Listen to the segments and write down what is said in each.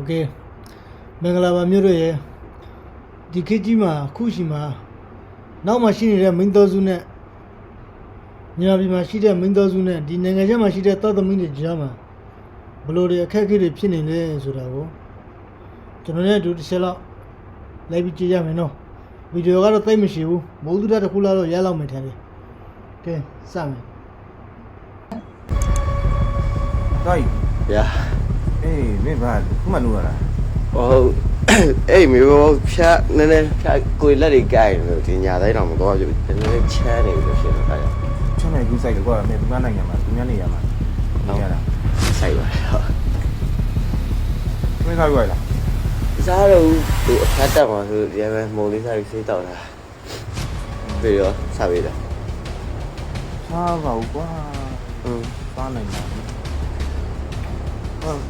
OK မင်္ဂလာပါမြို့တို့ရဲ့ဒီခေတ်ကြီးမှာခုရှိမှာနောက်မှရှိနေတဲ့မင်းတော်စုနဲ့ညာပြည်မှာရှိတဲ့မင်းတော်စုနဲ့ဒီနိုင်ငံခြားမှာရှိတဲ့သောသမီးတွေကြားမှာဘလို့တွေအခက်အခဲတွေဖြစ်နေလဲဆိုတာကိုကျွန်တော်လည်းအတူတစ်ချက်လောက်လိုက်ပြီးကြည့်ရမယ်နော်ဗီဒီယိုကတော့သိပ်မရှိဘူးမိုးသူတစ်ခုလောက်တော့ရလောက်မယ်ထင်တယ်ကဲစမယ်对呀，哎没办法ခုမှလုပ်ရတာ我哎没有偏那偏贵了的盖了，这nhà đấy làm có就那车呢就行了，哎呀，ချမ်းနိုင်ကူးဆိုင်ကွာမင်းဒီမနိုင်ငံမှာဒီများနေရမှာနေရတာ晒吧，မင်းခါရွိုင်လား啥都都看到嘛，是原来某里啥有谁到了，对哟，啥味的？စားပါဘူးကွာစားနိုင်တာဟုတ်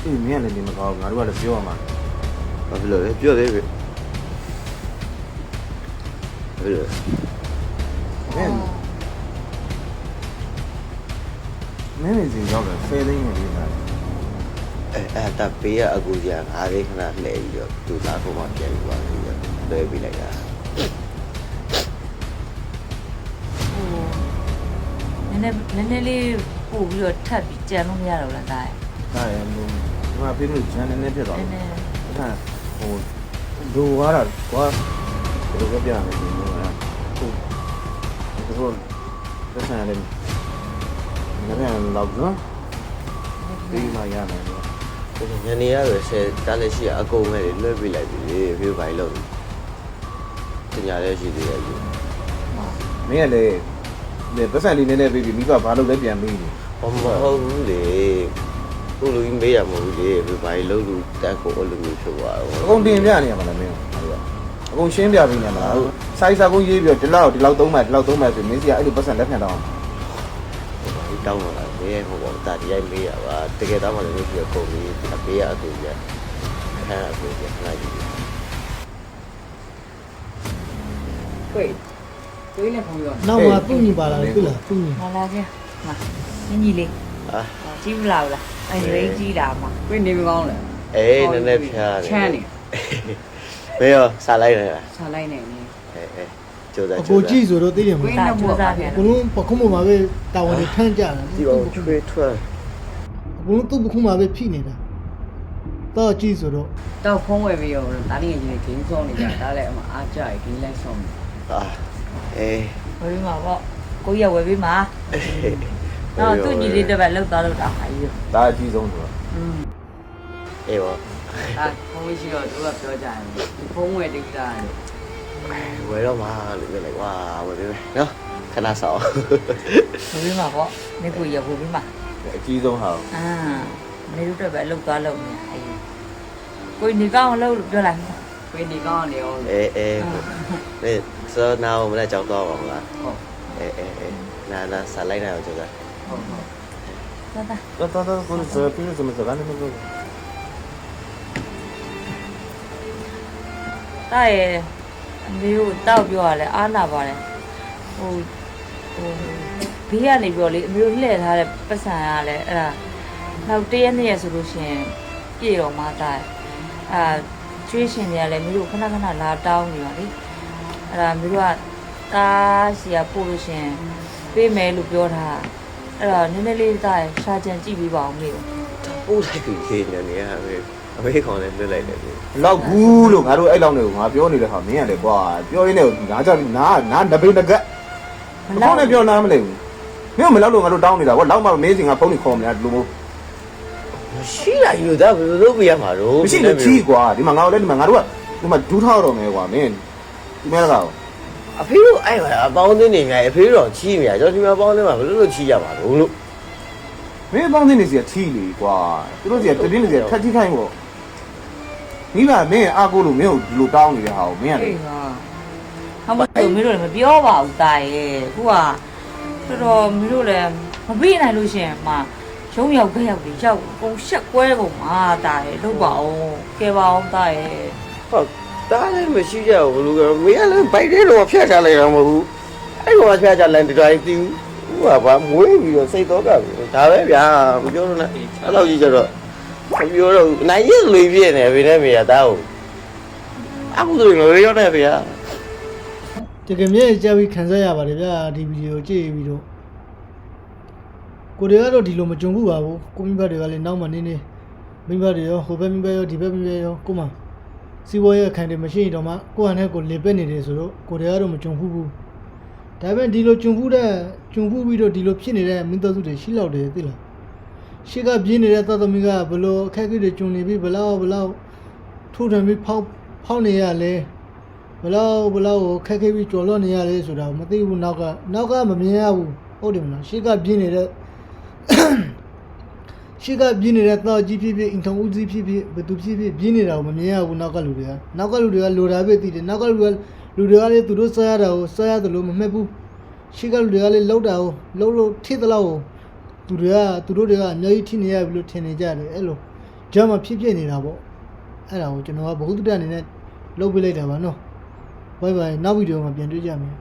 အေးမင်းလည်းနေမကောင်းငါတို့ကလည်းပြောရမှာဘာဖြစ်လို့လဲပြောသေးပြီဘာဖြစ်လို့မင်းစီရောက်တယ်10သိန်းနဲ့ပြီးတာအဲ့ဒါပေးရအကူကြီးငါးလေးခဏလှည့်ပြီးတော့သူလာဖို့မှပြန်ပြီးသွားပြီးတော့လွှဲပေးလိုက်တာနည်းနည်းလေးပို့ပြီးတော့ထပ်ပြီးကြံလို့မရတော့လားတားဒါရမလို့ဒီမှာပြေးလို့ဂျန်နေဖြစ်သွားတယ်အဲ့ဒါဟိုဒူရတာကွာဘယ်လိုပြရမလဲဒီလိုလားဟုတ်ဒါဆိုလည်းလည်းလောက်နော်ပြီးမှရမယ်ညနေရပဲ10တားလည်းရှိအကုန်မဲ့လွှဲပေးလိုက်ပြီဖေးပိုင်းလို့တညာလည်းရှိသေးတယ်ကြီးမင်းကလည်းဒီပတ်စံလေးနည်းနည်းပြီးပြီးမိကဘာလို့လဲပြန်ပြီးနေမဟုတ်ဘူးလေကိုလူကြီးမေးရမဟုတ်လေဖေးပိုင်းလို့လူတက်ကိုအလိုမျိုးဖြစ်သွားတော့အကုန်တင်ပြနေရမှာလားမင်းအကုန်ရှင်းပြပြီးနေမှာဟုတ်စိုက်စာကုန်ရေးပြီးဒီလောက်သုံးမှဆိုမင်းစီကအဲ့လိုပတ်စံလက်ခံတော့တောင်းလာတယ်ဟိုပေါ့တာဒီရိုက်မေးရပါတကယ်တော့မှလည်းဒီကုန်ပြီးအပေးရအကူကြီးအဲ့အကူကြီးလိုက်ပြီကိုင်းနဲ့ဖုန်းရောနောက်မှသူ့ညီပါလာတယ်တွေ့လားသူ့ညီလာလာကြဟာညီလေးကြီးမလာဘူးလားအဲ့ရင်းကြီးလာမှာကိုင်းနေမကောင်းလဲအေးနည်းနည်းဖျားတယ်ချမ်းနေဘေးရောစားလိုက်နေလားစားလိုက်နေနေအေးကြိုးစားအကိုကြည့်ဆိုတော့သိတယ်မကိုင်းနဲ့ကြိုးစားပြန်ဘလုံးပခုံးပေါ်မှာပဲတာဝန်တွေထမ်းကြတာဒီတော့ချွေးထွက်ဘလုံးသူ့ပခုံးမှာပဲဖိနေတာတော့ကြည့်ဆိုတော့တော့ဖုန်းဝယ်ပြီးရောဒါလေးကြီးဂိမ်းဆောင်နေကြဒါလည်းအမအားကြရဂိမ်းလိုက်ဆောင်အာအေးဝယ်ပြီးမှာပေါ့ကိုရဝယ်ပြီးမှာတော့သူ့ညီလေးတစ်ပတ်လောက်သွားလို့တာဟာကြီးဒါအကြီးဆုံးဆိုတော့အေးပါဒါဖုန်းရှိတော့သူကပြောကြတယ်ဒီဖုန်းဝယ်တိတ်တာဝယ်တော့မှာလို့ပြောလိုက်ကွာဝယ်ပေးမယ်နော်ခဏဆောင်ဝယ်ပြီးမှာပေါ့နေကိုရဝယ်ပြီးမှာအကြီးဆုံးဟာနေတို့တစ်ပတ်လောက်သွားလို့နေဟာကြီးကိုနေကောင်းလို့ပြောလိုက်ကိုနေကောင်းနေအောင်အေးနေစောနာမလည်းကြောက်တော့ပါမလားဟုတ်အေးနာစားလိုက်နေအောင်ကြောက်တာဟုတ်တော်ကိုစပင်းစမစကန်နေလို့တာရဲ့အမေကိုတောက်ပြောရလဲအားနာပါတယ်ဟိုဘေးကနေပြောလေအမေတို့လှည့်ထားတဲ့ပတ်စံရလဲအဲ့ဒါနောက်တရက်နှစ်ရက်ဆိုလို့ရှိရင်ပြေတော့မှတာကျွေးရှင်တွေကလည်းအမေတို့ခဏလာတောင်းနေပါလေအဲ့ဒါအမေတို့ကတားစီကပို့လို့ရှိရင်ပေးမယ်လို့ပြောထားအဲ့တော့နည်းနည်းလေးတာရှာကြံကြည့်ပြီးပါအောင်မေကိုပို့လိုက်ပြီခေနေနေရအမေခေါင်းနဲ့လွတ်လိုက်တယ်လောက်ဘူးလို့ငါတို့အဲ့လောက်နေကိုငါပြောနေတဲ့ဟာမင်းရတယ်ကွာပြောရင်းနဲ့ငါကြောင့်နာနပိနကတ်ဘာနဲ့ပြောနာမလဲဘူးမင်းမလောက်လို့ငါတို့တောင်းနေတာကွာလောက်မှမင်းစီငါဖုန်းနေခေါ်မလားဒီလိုမျိုးမရှိရယူတာဘယ်လိုလုပ်ပြရမှာတော့မရှိလို့ကြီးကွာဒီမှာငါတို့လည်းဒီမှာငါတို့ကဒီမှာဒူးထောက်တော့မယ်ကွာမင်းဒီမဲကောအဖေတို့အဲ့အပေါင်းအသင်းနေများအဖေတို့ချီးနေရကျွန်တော်ဒီမှာပေါင်းအသင်းမှာဘယ်လိုချီးရမှာလို့မင်းပေါင်းအသင်းနေစီကထီလေကွာသူတို့စီကတတင်းနေစီကထက်ကြီးခိုင်းပေါ့မိဘမင်းအားကိုလို့မင်းကိုဒီလိုတောင်းနေတဲ့ဟာကိုမင်းရတယ်ဟာမလို့မင်းတို့လည်းမပြောပါဘူးတာရဲ့ခုကတော်တော်မင်းတို့လည်းမပြီးနိုင်လို့ရှင်မှာရုံးရောက်ခဲ့ရောက်ပြီးရောက်ကုန်ရှက်ကွဲကုန်မှာတာရဲ့လုပ်ပါအောင်ကဲပါအောင်တာရဲ့ဟုတ်တားလည်းမရှိကြဘူးလို့မေကလည်းဘိုက်ထဲတော့ဖျက်ချလိုက်တာမဟုတ်ဘူးအဲ့လိုဖျက်ချလိုက်တဲ့တိုင်းတီးဟိုကဘာမွေးပြီးတော့စိတ်တော့ကဒါပဲဗျာမပြောလို့နဲ့အဲ့လိုကြီးကြတော့ ပြောတော့နိုင်ရလွေပြည့်နေပြီနဲ့မေရတာဟုတ်အခုဆိုရင်လွေရောနေဗျာ တကယ်မြဲကြောက်ပြီးခံစားရပါတယ်ဗျာဒီဗီဒီယိုကြည့်ပြီးတော့ကိုတွေကတော့ဒီလိုမကြုံဘူးပါဘူးကိုမိဘတွေကလည်းနောက်မှနေနေမိဘတွေရောဟိုဘက်မိဘရောဒီဘက်မိဘရောကိုမှစီဝါရဲ့အခန်းတွေမရှိရင်တော့မှကိုယ့်ဟာနဲ့ကိုလေပက်နေတယ်ဆိုတော့ကိုတွေကတော့မကြုံဘူးဘူးဒါပေမဲ့ဒီလိုကြုံဘူးပြီးတော့ဒီလိုဖြစ်နေတဲ့မင်းသားစုတွေရှိလောက်တယ်သိလားရှိကပြင်းနေတဲ့သတ္တမီကဘလို့အခက်အခဲတွေကြုံနေပြီးဘလောက်ထိုးထွင်းပြီးဖောက်နေရလဲဘလောက်ကိုခက်ခဲပြီးကြော်လွတ်နေရလဲဆိုတာမသိဘူးနောက်ကမမြင်ရဘူးဟုတ်တယ်မလားရှိကပြင်းနေတဲ့တော့ကြီးဖြစ်အင်ထုံဦးကြီးဖြစ်ဘသူဖြစ်ပြင်းနေတာကိုမမြင်ရဘူးနောက်ကလူတွေကလိုတာပဲသိတယ်နောက်ကလူတွေကလည်းသူတို့စားရတာကိုစားရတယ်လို့မမှတ်ဘူးရှိကလူတွေကလည်းလှုပ်တာကိုလှုပ်လို့ထိသလောက်ကိုသူတို့တွေကအများကြီးထိနေရပြီလို့ထင်နေကြတယ်အဲ့လိုကြမ်းမှဖြစ်နေတာပေါ့အဲ့ဒါကိုကျွန်တော်ကဘုဟုတ္တအနေနဲ့လုပ်ပေးလိုက်တာပါနော်ဘိုင်နောက်ဗီဒီယိုမှာပြန်တွေ့ကြမယ်